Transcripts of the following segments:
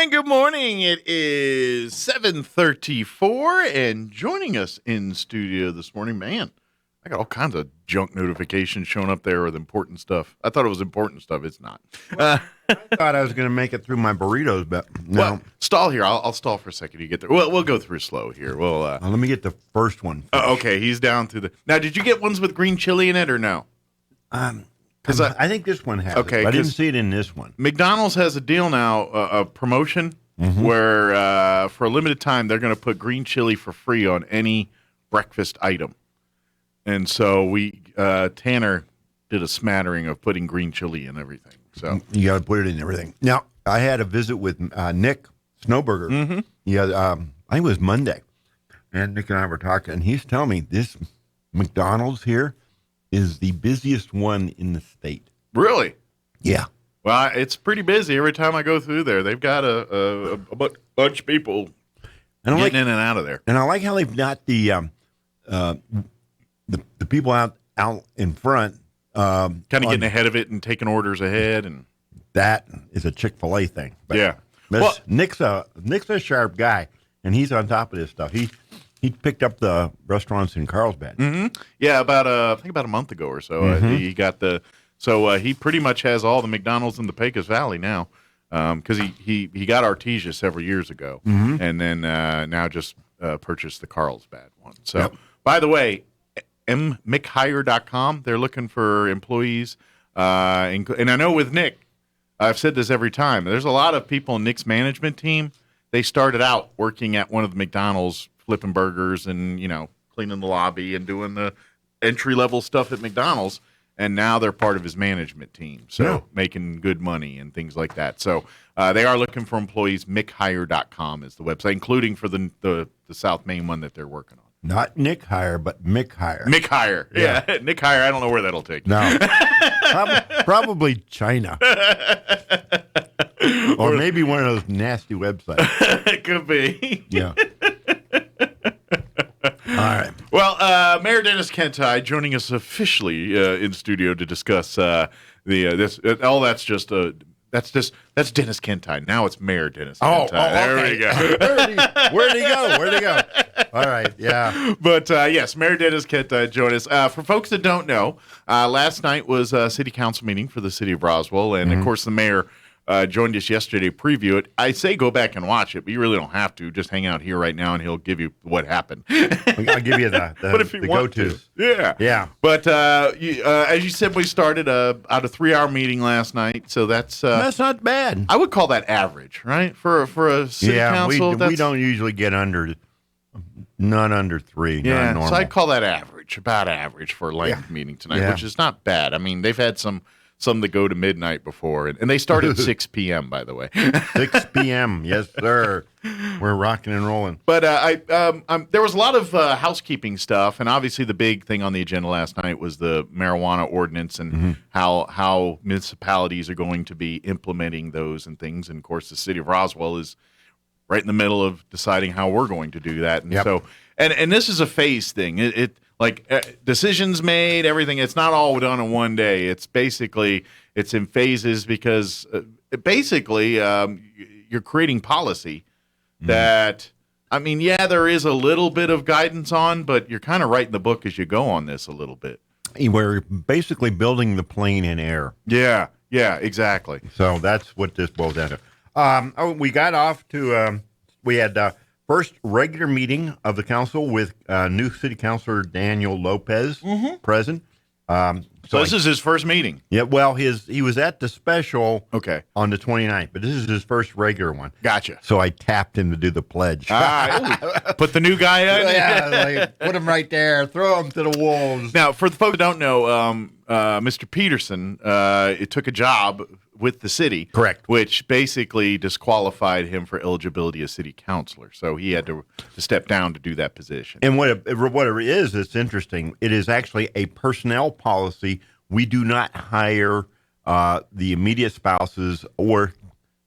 And good morning. It is 7:34, and joining us in studio this morning, man, I got all kinds of junk notifications showing up there with important stuff. I thought it was important stuff. It's not. I thought I was going to make it through my burritos, but no. Well, stall here. I'll stall for a second. You get there. We'll go through slow here. Let me get the first one. Okay, he's down to the. Now, did you get ones with green chili in it or no? Because I think this one has it. I didn't see it in this one. McDonald's has a deal now, a promotion, where for a limited time they're going to put green chili for free on any breakfast item. And so Tanner did a smattering of putting green chili in everything. So you got to put it in everything. Now, I had a visit with Nick Snowburger. Mm-hmm. Yeah, I think it was Monday. And Nick and I were talking, and he's telling me this McDonald's here is the busiest one in the state. Really? Yeah. Well, it's pretty busy every time I go through there. They've got a bunch of people getting in and out of there. And I like how they've got the people out in front. Kind of getting ahead of it and taking orders ahead. And that is a Chick-fil-A thing. But yeah. Well, Nick's a sharp guy, and he's on top of this stuff. He picked up the restaurants in Carlsbad. Mm-hmm. Yeah, I think about a month ago or so. He got he pretty much has all the McDonald's in the Pecos Valley now, because he got Artesia several years ago, and then now just purchased the Carlsbad one. So, By the way, mmchire.com, they're looking for employees, and I know with Nick, I've said this every time, there's a lot of people in Nick's management team. They started out working at one of the McDonald's, flipping burgers and, cleaning the lobby and doing the entry-level stuff at McDonald's, and now they're part of his management team, so making good money and things like that. So they are looking for employees. McHire.com is the website, including for the South Main one that they're working on. Not Nick Hire, but Mick Hire. Mick Hire, yeah. Nick Hire, I don't know where that'll take you. No. Probably China. Or maybe one of those nasty websites. It could be. Yeah. All right. Well, Mayor Dennis Kintigh joining us officially in studio to discuss that's Dennis Kintigh. Now it's Mayor Dennis Kintigh. There we go. Where'd he go? All right, yeah. But yes, Mayor Dennis Kintigh joined us. For folks that don't know, last night was a city council meeting for the city of Roswell, and of course the mayor joined us yesterday to preview it. I say go back and watch it, but you really don't have to. Just hang out here right now, and he'll give you what happened. I'll give you the go-tos. Yeah. Yeah. But as you said, we started out a 3-hour meeting last night, so that's not bad. I would call that average, right? For a city council. We don't usually get under 3. Yeah, not normal. so I'd call that average, about average for a length meeting tonight, which is not bad. I mean, they've had some that go to midnight before, and they start at 6 p.m., by the way. 6 p.m., yes, sir. We're rocking and rolling. But there was a lot of housekeeping stuff, and obviously the big thing on the agenda last night was the marijuana ordinance and how municipalities are going to be implementing those and things. And, of course, the city of Roswell is right in the middle of deciding how we're going to do that. And so, and this is a phase thing. Decisions made, everything. It's not all done in one day. It's basically it's in phases because you're creating policy that. I mean, there is a little bit of guidance on, but you're kind of writing the book as you go on this a little bit. We're basically building the plane in air. Yeah, exactly. So that's what this boils down to. We got off to we had. First regular meeting of the council with new city councilor Daniel Lopez present. So this is his first meeting. Yeah, well, he was at the special on the 29th, but this is his first regular one. Gotcha. So I tapped him to do the pledge. Put the new guy in? Yeah, put him right there. Throw him to the wolves. Now, for the folks who don't know, Mr. Peterson took a job with the city. Correct. Which basically disqualified him for eligibility as city councilor. So he had to step down to do that position. And what it is, it's interesting. It is actually a personnel policy. We do not hire the immediate spouses or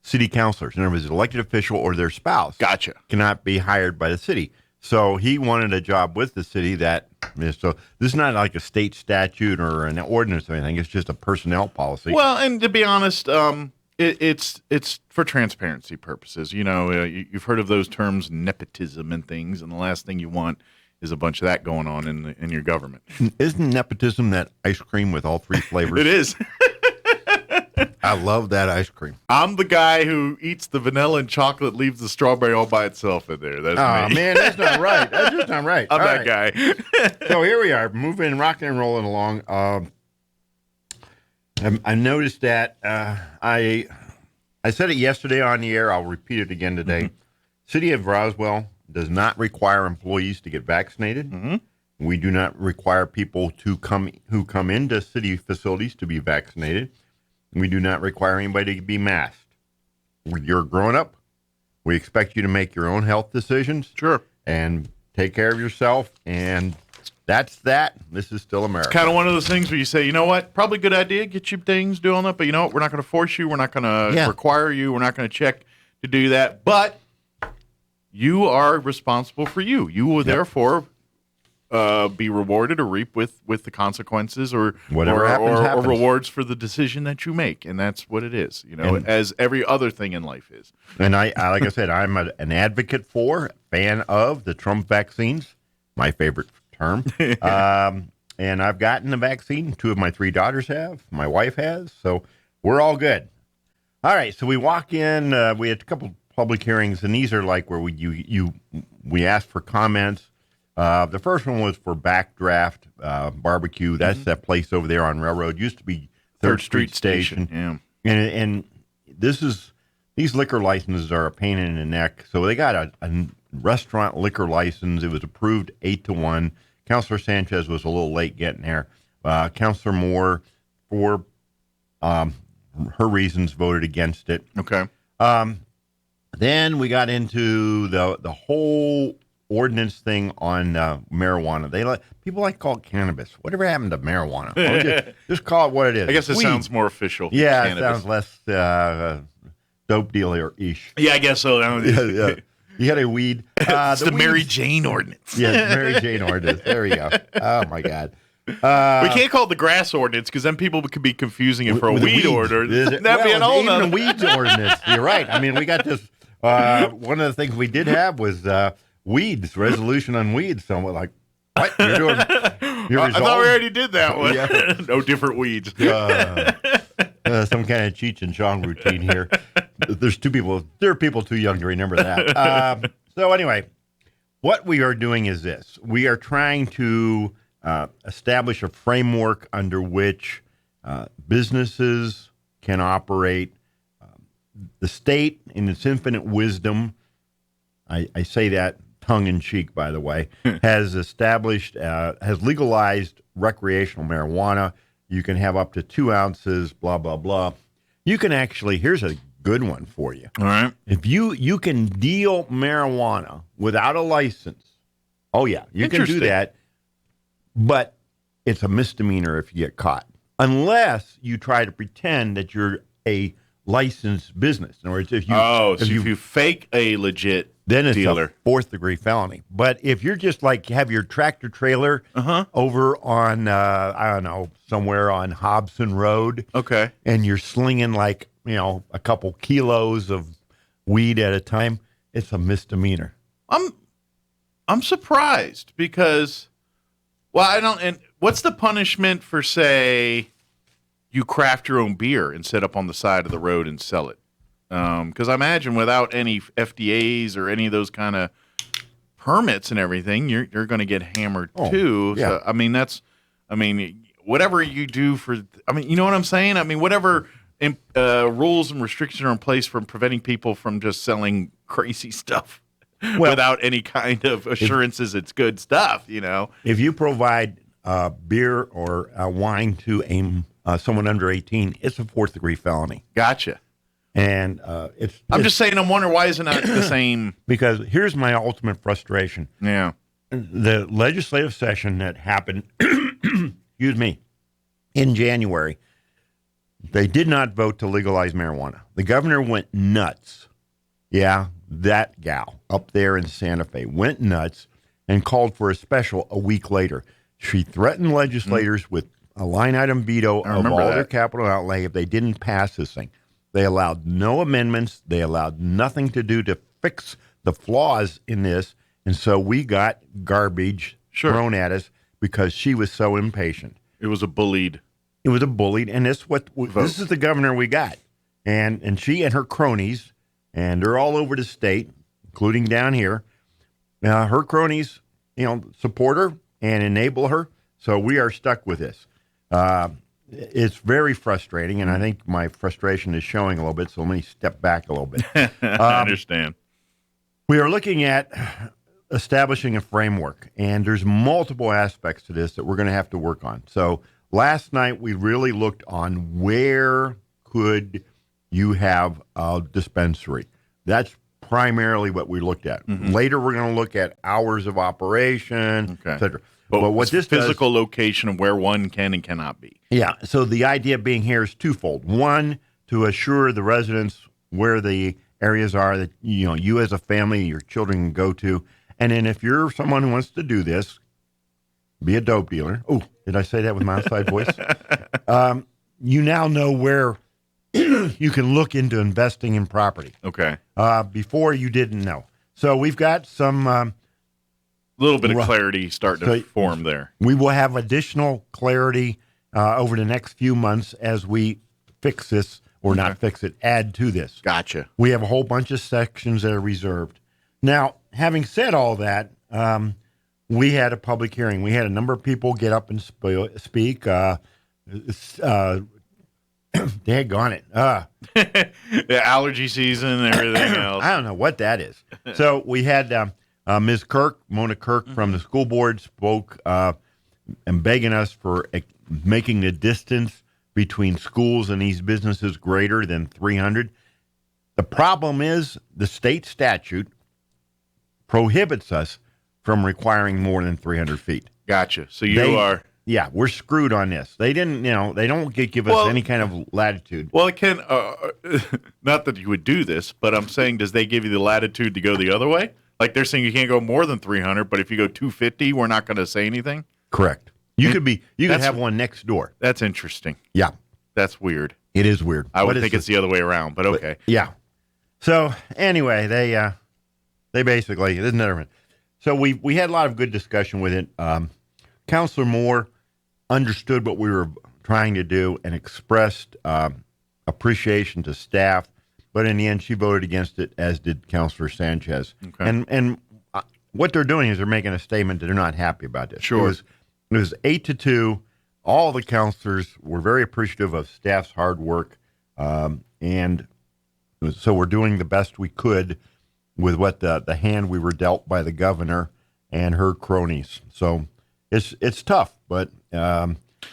city councilors. In other words, an elected official or their spouse cannot be hired by the city. So he wanted a job with the city so this is not like a state statute or an ordinance or anything. It's just a personnel policy. Well, and to be honest, It's for transparency purposes. You've heard of those terms, nepotism and things, and the last thing you want is a bunch of that going on in your government. Isn't nepotism that ice cream with all three flavors? It is. I love that ice cream. I'm the guy who eats the vanilla and chocolate, leaves the strawberry all by itself in there. That's me. Man, that's not right. That's just not right. I'm All that guy. So here we are, moving, rocking and rolling along. I noticed that I said it yesterday on the air. I'll repeat it again today. Mm-hmm. City of Roswell does not require employees to get vaccinated. Mm-hmm. We do not require people who come into city facilities to be vaccinated. We do not require anybody to be masked. You're a grown-up. We expect you to make your own health decisions. Sure. And take care of yourself. And that's that. This is still America. It's kind of one of those things where you say, you know what, probably a good idea, get your things doing that, but you know what, we're not going to force you. We're not going to require you. We're not going to check to do that. But you are responsible for you. You will therefore be rewarded or reap with the consequences or whatever happens. Rewards for the decision that you make, and that's what it is. As every other thing in life is. And I like I said, I'm an advocate for, fan of the Trump vaccines. My favorite term. And I've gotten the vaccine. 2 of my 3 daughters have. My wife has. So we're all good. All right. So we walk in. We had a couple public hearings, and these are like where we asked for comments. The first one was for Backdraft Barbecue. That's that place over there on Railroad. Used to be Third Street Station. Yeah. And these liquor licenses are a pain in the neck. So they got a restaurant liquor license. It was approved 8-1. Councilor Sanchez was a little late getting there. Councilor Moore, for her reasons, voted against it. Okay. Then we got into the whole ordinance thing on marijuana. People like to call it cannabis. Whatever happened to marijuana? Just call it what it is. I guess it Weed. sounds more official. Yeah, cannabis. It sounds less dope dealer-ish. Yeah, I guess so. Yeah. You had a weed. It's the Mary Jane ordinance. Yeah, Mary Jane ordinance. There we go. Oh, my God. We can't call it the grass ordinance because then people could be confusing it for a weed ordinance. That'd be an old even a weeds ordinance. You're right. I mean, we got this. One of the things we did have was weeds, resolution on weeds. So we're like, what? You're doing I thought we already did that one. Yeah. No different weeds. Some kind of Cheech and Chong routine here. There are people too young to remember that. So anyway, what we are doing is this. We are trying to establish a framework under which businesses can operate. The state, in its infinite wisdom, I say that tongue-in-cheek, by the way, has legalized recreational marijuana. You can have up to 2 ounces, blah, blah, blah. You can actually, here's a good one for you. All right. If you can deal marijuana without a license, oh, yeah, you can do that, but it's a misdemeanor if you get caught, unless you try to pretend that you're a licensed business. In other words, if you fake a legit then it's dealer. A 4th-degree felony. But if you're just like have your tractor trailer over on, I don't know, somewhere on Hobson Road, okay, and you're slinging like, a couple kilos of weed at a time, it's a misdemeanor. I'm surprised because, and what's the punishment for, say, you craft your own beer and set up on the side of the road and sell it? Because I imagine without any FDAs or any of those kind of permits and everything, you're going to get hammered too. Yeah. So, whatever you do you know what I'm saying? Whatever rules and restrictions are in place from preventing people from just selling crazy stuff without any kind of assurances it's good stuff, If you provide beer or wine to someone under 18, it's a 4th-degree felony. Gotcha. And I'm just saying, I'm wondering why isn't that the same? Because here's my ultimate frustration. Yeah. The legislative session that happened, excuse me, in January, they did not vote to legalize marijuana. The governor went nuts. Yeah, that gal up there in Santa Fe went nuts and called for a special a week later. She threatened legislators with a line item veto of all their capital outlay if they didn't pass this thing. They allowed no amendments. They allowed nothing to do to fix the flaws in this. And so we got garbage thrown at us because she was so impatient. It was a bullied. It was a bullied, and this is the governor we got. And she and her cronies, and they're all over the state, including down here. Her cronies, support her and enable her. So we are stuck with this. It's very frustrating, and I think my frustration is showing a little bit, so let me step back a little bit. I understand. We are looking at establishing a framework, and there's multiple aspects to this that we're going to have to work on. So last night, we really looked on where could you have a dispensary. That's primarily what we looked at. Mm-hmm. Later, we're going to look at hours of operation, et cetera. But what this physical location of where one can and cannot be. Yeah. So the idea being here is twofold. One, to assure the residents where the areas are that you as a family, your children can go to. And then if you're someone who wants to do this, be a dope dealer. Oh, did I say that with my outside voice? You now know where you can look into investing in property. Okay. Before you didn't know. So we've got some little bit of clarity starting to form there. We will have additional clarity over the next few months as we fix this, or not fix it, add to this. Gotcha. We have a whole bunch of sections that are reserved. Now, having said all that, we had a public hearing. We had a number of people get up and speak. Daggone it. The allergy season and everything else. I don't know what that is. So we had Ms. Kirk, Mona Kirk from the school board spoke and begging us for making the distance between schools and these businesses greater than 300. The problem is the state statute prohibits us from requiring more than 300 feet. Gotcha. So you are... Yeah, we're screwed on this. They didn't, they don't give us any kind of latitude. Well, it can, not that you would do this, but I'm saying, does they give you the latitude to go the other way? Like they're saying you can't go more than 300, but if you go 250, we're not going to say anything? Correct. You could have one next door. That's interesting. Yeah. That's weird. It is weird. I would think it's the other way around, but okay. Yeah. So anyway, they basically, isn't that? So we had a lot of good discussion with it. Counselor Moore understood what we were trying to do and expressed appreciation to staff, but in the end, she voted against it, as did Counselor Sanchez. Okay. And what they're doing is they're making a statement that they're not happy about this. Sure. It was 8-2. All the counselors were very appreciative of staff's hard work, and so we're doing the best we could with what the hand we were dealt by the governor and her cronies. So it's tough, but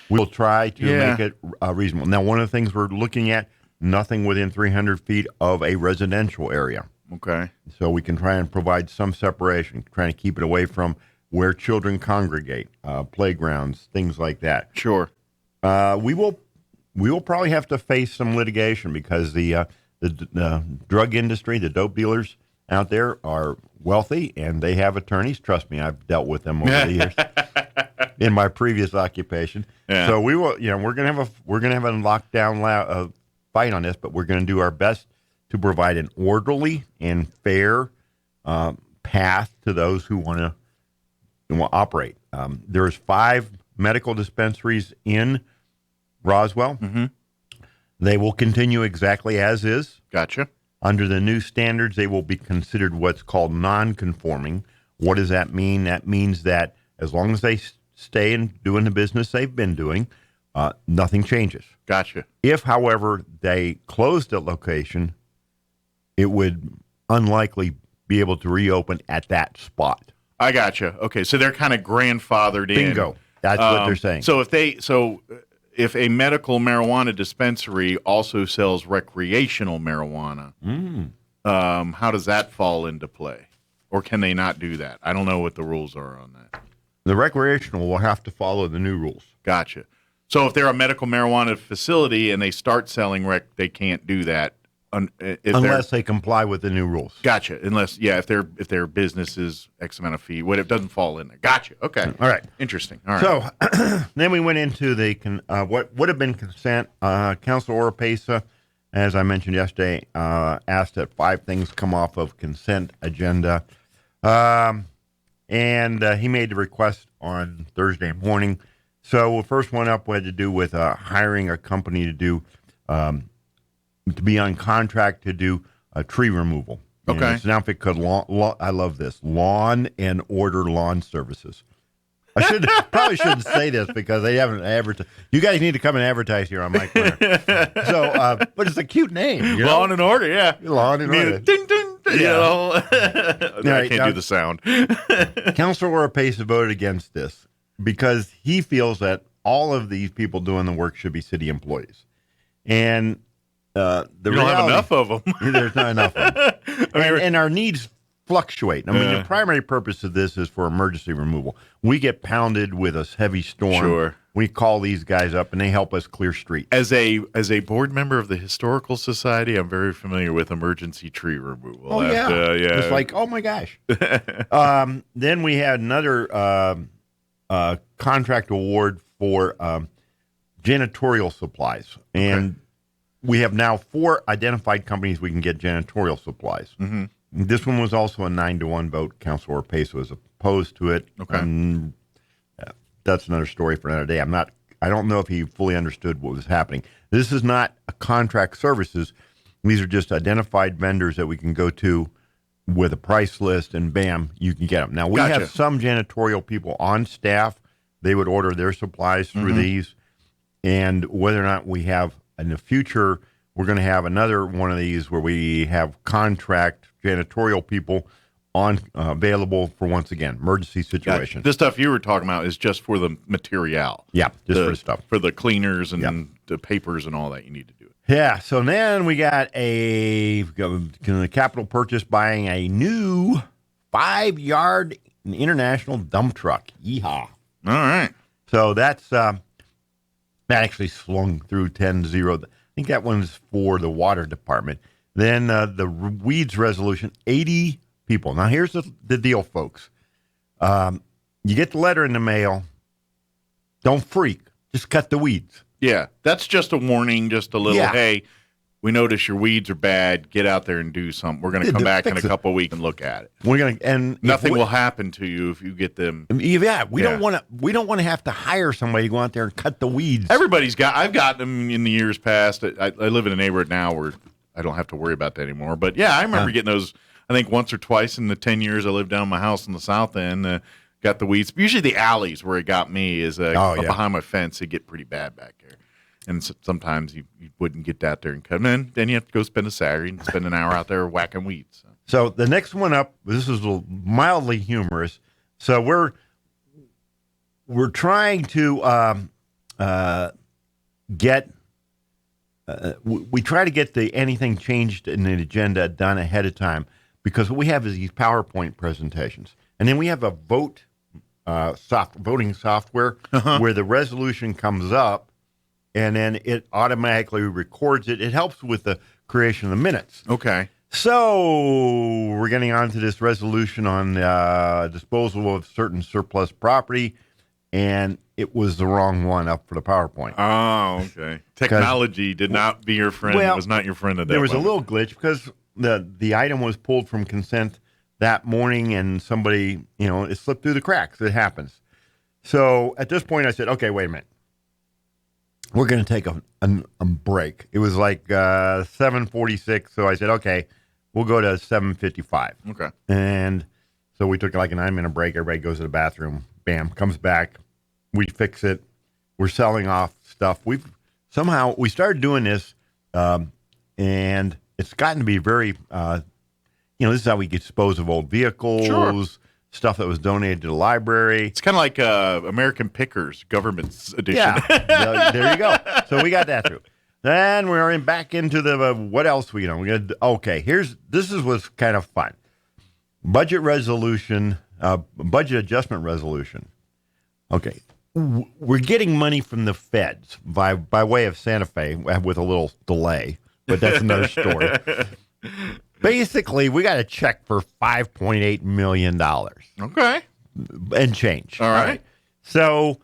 we'll try to make it reasonable. Now, one of the things we're looking at, nothing within 300 feet of a residential area. Okay. So we can try and provide some separation, trying to keep it away from where children congregate, playgrounds, things like that. Sure. We will probably have to face some litigation because the drug industry, the dope dealers out there are wealthy and they have attorneys. Trust me, I've dealt with them over the years in my previous occupation. Yeah. So we will, we're gonna have a lockdown fight on this, but we're going to do our best to provide an orderly and fair path to those who want to operate. There's 5 medical dispensaries in Roswell. Mm-hmm. They will continue exactly as is. Gotcha. Under the new standards, they will be considered what's called non-conforming. What does that mean? That means that as long as they stay in doing the business they've been doing, nothing changes. Gotcha. If, however, they closed the location, it would unlikely be able to reopen at that spot. I gotcha. Okay, so they're kind of grandfathered in. Bingo. That's what they're saying. So if a medical marijuana dispensary also sells recreational marijuana, how does that fall into play? Or can they not do that? I don't know what the rules are on that. The recreational will have to follow the new rules. Gotcha. So if they're a medical marijuana facility and they start selling rec, they can't do that unless they comply with the new rules. Gotcha. Unless, if their business is X amount of fee, it doesn't fall in there. Gotcha. Okay. All right. Interesting. All right. So then we went into the what would have been consent. Councilor Oropesa as I mentioned yesterday, asked that 5 things come off of consent agenda. And he made the request on Thursday morning. So the first one up had to do with hiring a company to do to be on contract to do tree removal. And Okay. it's an outfit called I love this, Lawn and Order Lawn Services. I probably shouldn't say this because they haven't advertised. You guys need to come and advertise here on my corner. So, but it's a cute name. You know? Law and Order, yeah. Lawn and Order. Ding, ding, ding, you know. I can't do the sound. Councilor Orapace voted against this because he feels that all of these people doing the work should be city employees. And the You don't reality, have enough of them. there's not enough of them. And our needs fluctuate. I mean, the primary purpose of this is for emergency removal. We get pounded with a heavy storm. Sure. We call these guys up, and they help us clear streets. As a board member of the Historical Society, I'm very familiar with emergency tree removal. Oh, yeah. Yeah. It's like, oh, my gosh. Then we had another contract award for janitorial supplies. And we have now 4 identified companies we can get janitorial supplies. Mm-hmm. This one was also a 9-1 vote. Councilor Pace was opposed to it. Okay. That's another story for another day. I don't know if he fully understood what was happening. This is not a contract services. These are just identified vendors that we can go to with a price list, and bam, you can get them. Now, we have some janitorial people on staff. They would order their supplies through these. And whether or not we have in the future, we're going to have another one of these where we have contract janitorial people on available for, once again, emergency situation. This stuff you were talking about is just for the material. Yeah, just for the stuff. For the cleaners and the papers and all that you need to do. Yeah, so then we got a capital purchase buying a new 5-yard international dump truck. Yeehaw. All right. So that's that actually swung through 10-0. I think that one's for the water department. Then the weeds resolution, 80 people. Now, here's the deal, folks. You get the letter in the mail. Don't freak. Just cut the weeds. Yeah, that's just a warning, just a little, hey, we notice your weeds are bad. Get out there and do something. We're going to come back in a couple of weeks and look at it. We're going to, and nothing will happen to you if you get them. Yeah, we don't want to have to hire somebody to go out there and cut the weeds. I've gotten them in the years past. I live in a neighborhood now where I don't have to worry about that anymore. But yeah, I remember getting those. I think once or twice in the 10 years I lived down my house in the South End. Got the weeds. Usually the alleys where it got me is behind my fence. It get pretty bad back there. And sometimes you wouldn't get out there and cut them in. Then you have to go spend a Saturday and spend an hour out there whacking weeds. So the next one up, this is mildly humorous. So we're trying to get we try to get anything changed in the agenda done ahead of time, because what we have is these PowerPoint presentations, and then we have a voting software where the resolution comes up, and then it automatically records it. It helps with the creation of the minutes. Okay. So we're getting on to this resolution on disposal of certain surplus property, and it was the wrong one up for the PowerPoint. Oh, okay. Technology did not be your friend. It was not your friend at that There was moment. a little glitch because the item was pulled from consent that morning, and somebody, it slipped through the cracks. It happens. So at this point, I said, okay, wait a minute. We're going to take a break. It was like 7:46, so I said, okay, we'll go to 7:55. Okay. And so we took like a 9-minute break. Everybody goes to the bathroom. Bam, comes back. We fix it. We're selling off stuff. We started doing this, and it's gotten to be very, this is how we dispose of old vehicles, stuff that was donated to the library. It's kind of like American Pickers, government's edition. Yeah, there you go. So we got that through. Then we're back into the what else we this is what's kind of fun. Budget resolution, budget adjustment resolution. Okay, we're getting money from the feds by way of Santa Fe with a little delay, but that's another story. Basically, we got a check for $5.8 million. Okay. And change. All right. So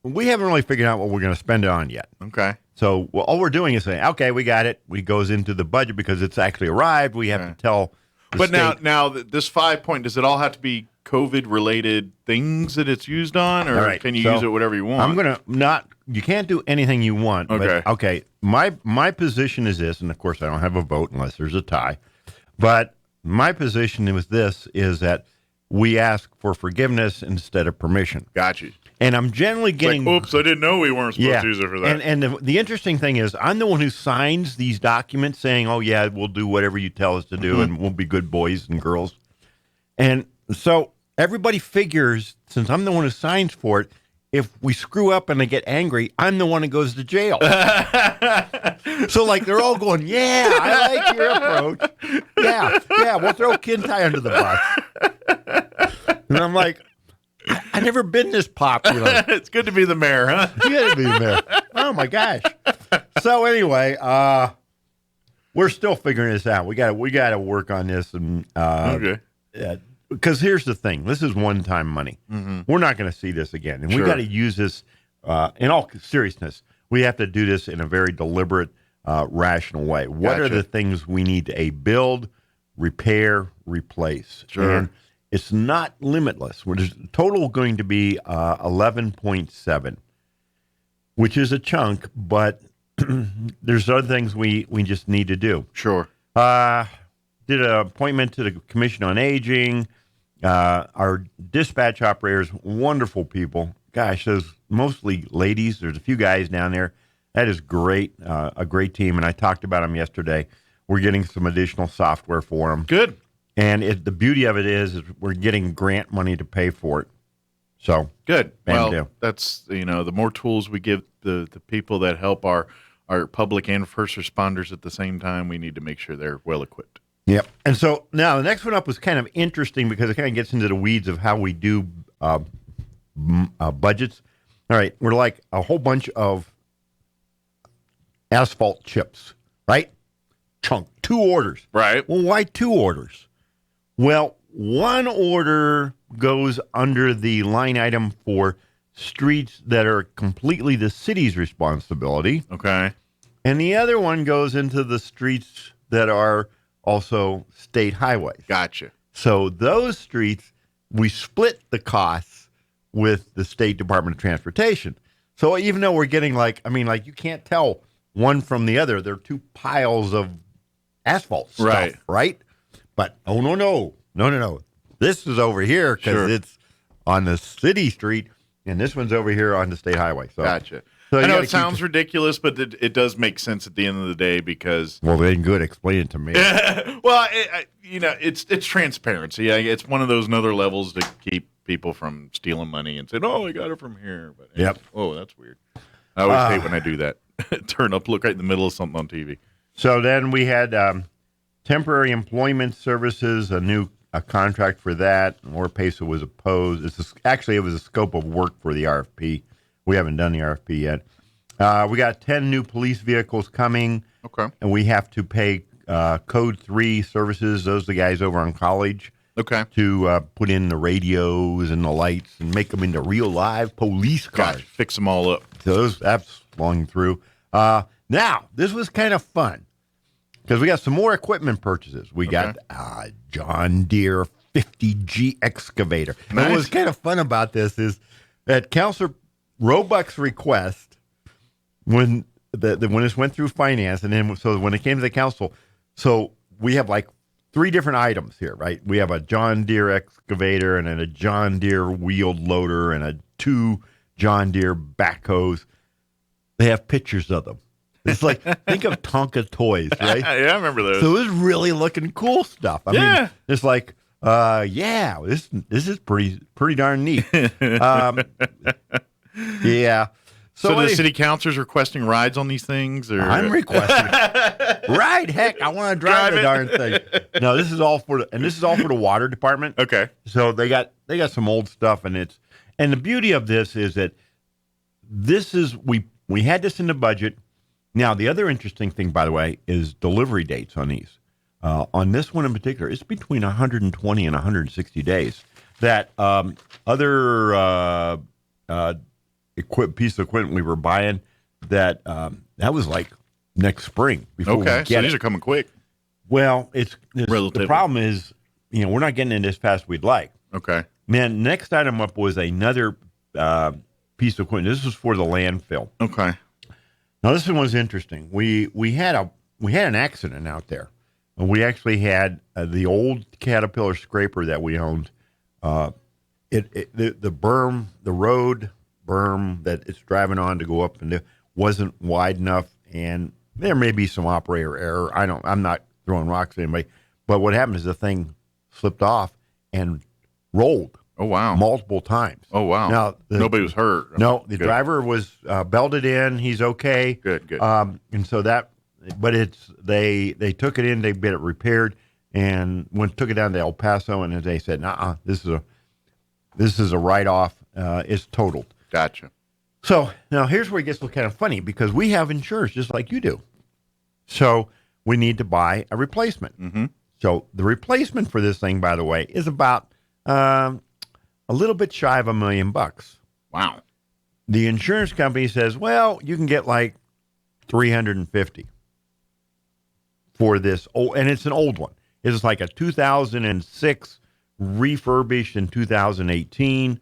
we haven't really figured out what we're going to spend it on yet. Okay. So all we're doing is saying, okay, we got it. We goes into the budget because it's actually arrived. We have to tell the But state. now this 5 point, does it all have to be COVID related things that it's used on, or All right, can you so use it whatever you want? I'm gonna not. You can't do anything you want. Okay. But, okay. My position is this, and of course I don't have a vote unless there's a tie. But my position with this is that we ask for forgiveness instead of permission. Got you. And I'm generally getting. Oops, I didn't know we weren't supposed to use it for that. And the interesting thing is, I'm the one who signs these documents saying, "Oh yeah, we'll do whatever you tell us to do, and we'll be good boys and girls." And so everybody figures, since I'm the one who signs for it, if we screw up and they get angry, I'm the one who goes to jail. So like they're all going, "Yeah, I like your approach. Yeah, we'll throw Kintigh under the bus." And I'm like, I never been this popular. It's good to be the mayor, huh? You gotta be there. Oh my gosh. So anyway, we're still figuring this out. We gotta work on this, and Okay. because here's the thing: this is one-time money. We're not going to see this again, and we Sure. got to use this in all seriousness. We have to do this in a very deliberate, rational way. What are Gotcha. the things we need to build, repair, replace? Sure. And it's not limitless. There's total going to be 11.7, which is a chunk, but there's other things we just need to do. Sure. Did an appointment to the Commission on Aging. Our dispatch operators, wonderful people. Gosh, those mostly ladies. There's a few guys down there. That is great, a great team. And I talked about them yesterday. We're getting some additional software for them. Good. And the beauty of it is we're getting grant money to pay for it. So Good. Bam Well, deal. that's, the more tools we give the people that help our public and first responders at the same time, we need to make sure they're well equipped. Yep. And so now the next one up was kind of interesting because it kind of gets into the weeds of how we do budgets. All right. We're like a whole bunch of asphalt chips, right? Chunk. 2 orders. Right. Well, why 2 orders? Well, one order goes under the line item for streets that are completely the city's responsibility. Okay. And the other one goes into the streets that are also state highways. Gotcha. So those streets, we split the costs with the State Department of Transportation. So even though we're getting you can't tell one from the other. They're 2 piles of asphalt stuff, right? But no. This is over here because Sure. it's on the city street, and this one's over here on the state highway. So Gotcha. So I you know gotta it sounds ridiculous, but it does make sense at the end of the day because, well, then good. Explain it to me. well, it's transparency. It's one of those other levels to keep people from stealing money and saying, "Oh, I got it from here." But Yep. Oh, that's weird. I always hate when I do that. Turn up, look right in the middle of something on TV. So then we had temporary employment services, a contract for that. More PESA was opposed. It was a scope of work for the RFP. We haven't done the RFP yet. We got 10 new police vehicles coming, Okay. and we have to pay Code 3 services. Those are the guys over on college Okay. to put in the radios and the lights and make them into real live police cars. Gotcha. Fix them all up. So that's flowing through. Now, this was kind of fun because we got some more equipment purchases. We got John Deere 50G excavator. Nice. And what's kind of fun about this is at Councilor Roebuck's request, when when this went through finance, and then so when it came to the council, so we have like 3 different items here, right? We have a John Deere excavator and then a John Deere wheeled loader and 2 John Deere backhoes. They have pictures of them. It's like, think of Tonka toys, right? Yeah, I remember those. So it was really looking cool stuff. I mean, it's like, this is pretty darn neat. Yeah. So the city councilors requesting rides on these things, or I'm requesting right. Heck, I want to drive the darn thing. No, this is all for the water department. Okay. So they got some old stuff, and the beauty of this is that we had this in the budget. Now the other interesting thing, by the way, is delivery dates on these. On this one in particular, it's between 120 and 160 days. That other piece of equipment we were buying, that that was like next spring. Before we Okay, so get these it. are coming quick. Well, the Relatively. problem is, we're not getting it as fast as we'd like. Okay. Man, next item up was another piece of equipment. This was for the landfill. Okay. Now, this one was interesting. We had an accident out there. And we actually had the old Caterpillar scraper that we owned. The berm, the road berm that it's driving on to go up and wasn't wide enough, and there may be some operator error. I'm not throwing rocks at anybody, but what happened is the thing slipped off and rolled. Oh, wow. Multiple times. Oh, wow. Now Nobody was hurt. No, the Good. driver was belted in. He's okay. Good. And so but they took it in, they get it repaired, and took it down to El Paso, and they said, "Nah, this is a write-off. It's totaled." Gotcha. So now here's where it gets kind of funny, because we have insurance just like you do. So we need to buy a replacement. Mm-hmm. So the replacement for this thing, by the way, is about a little bit shy of $1 million. Wow. The insurance company says, well, you can get like $350 for this. Oh, and it's an old one. It's like a 2006 refurbished in 2018.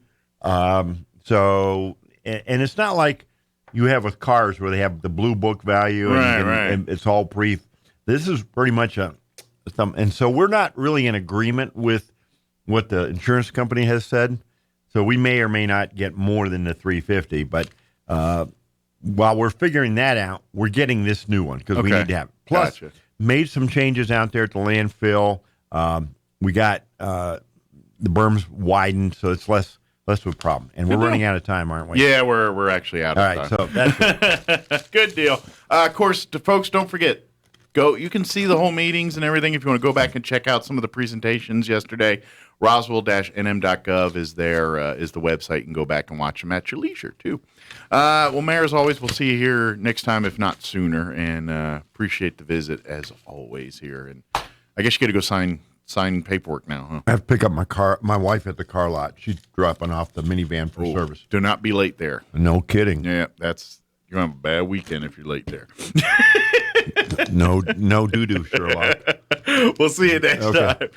So, and it's not like you have with cars where they have the blue book value and it's all brief. This is pretty much and so we're not really in agreement with what the insurance company has said. So we may or may not get more than the $350, but while we're figuring that out, we're getting this new one because we need to have it. Plus, made some changes out there at the landfill. We got the berms widened, so it's less of a problem. And we're running out of time, aren't we? Yeah, we're actually out of time. All right, so that's it. Good deal. Of course, folks, don't forget, you can see the whole meetings and everything if you want to go back and check out some of the presentations yesterday. Roswell-nm.gov is the website. You can go back and watch them at your leisure, too. Well, Mayor, as always, we'll see you here next time, if not sooner, and appreciate the visit, as always, here. And I guess you got to go sign paperwork now, huh? I have to pick up my wife at the car lot. She's dropping off the minivan for service. Do not be late there. No kidding. Yeah, you're going to have a bad weekend if you're late there. No doo-doo, Sherlock. We'll see you next time.